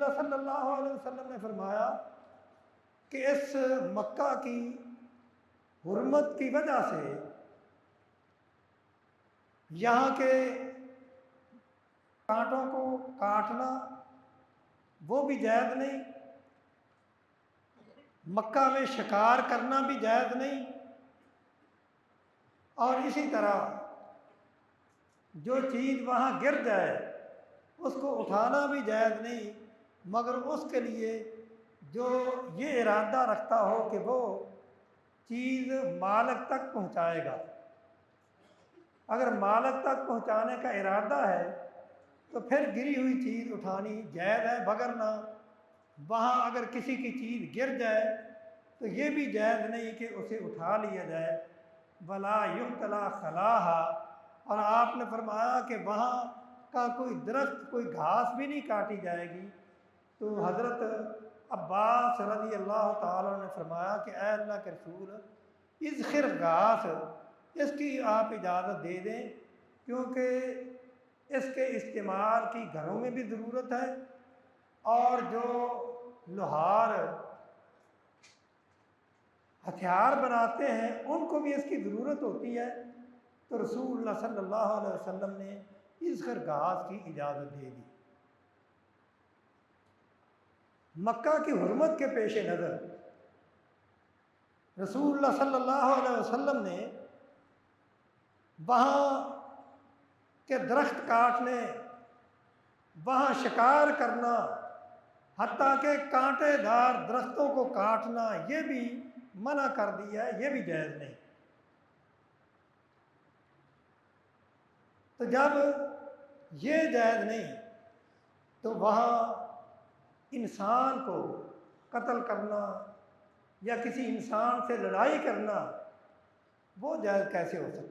रसूलुल्लाह सल्लल्लाहु अलैहि वसल्लम ने फरमाया कि इस मक्का की हुर्मत की वजह से यहाँ के कांटों को काटना वो भी जायज़ नहीं, मक्का में शिकार करना भी जायज़ नहीं, और इसी तरह जो चीज़ वहाँ गिर जाए उसको उठाना भी जायज़ नहीं, मगर उसके लिए जो ये इरादा रखता हो कि वो चीज़ मालिक तक पहुँचाएगा। अगर मालिक तक पहुँचाने का इरादा है तो फिर गिरी हुई चीज़ उठानी जायज़ है, वगरना वहाँ अगर किसी की चीज़ गिर जाए तो ये भी जायज़ नहीं कि उसे उठा लिया जाए। वला युक्तला खलाहा, और आपने फरमाया कि वहाँ का कोई दरख्त, कोई घास भी नहीं काटी जाएगी। तो हज़रत अब्बास रज़ी अल्लाह ताला ने फरमाया कि ऐ अल्लाह के रसूल, इस खिर घास इसकी आप इजाज़त दे दें, क्योंकि इसके इस्तेमाल की घरों में भी ज़रूरत है, और जो लोहार हथियार बनाते हैं उनको भी इसकी ज़रूरत होती है। तो रसूलुल्लाह सल्लल्लाहु अलैहि वसल्लम ने इस खिर घास की इजाज़त दे दी। मक्का की हुर्मत के पेश नज़र रसूलुल्लाह सल्लल्लाहु अलैहि वसल्लम ने वहाँ के दरख्त काटने, वहाँ शिकार करना, हत्ता के कांटेदार दरख्तों को काटना, ये भी मना कर दिया है, ये भी जायज़ नहीं। तो जब ये जायज़ नहीं तो वहाँ इंसान को कत्ल करना या किसी इंसान से लड़ाई करना वो जायज़ कैसे हो सकता है।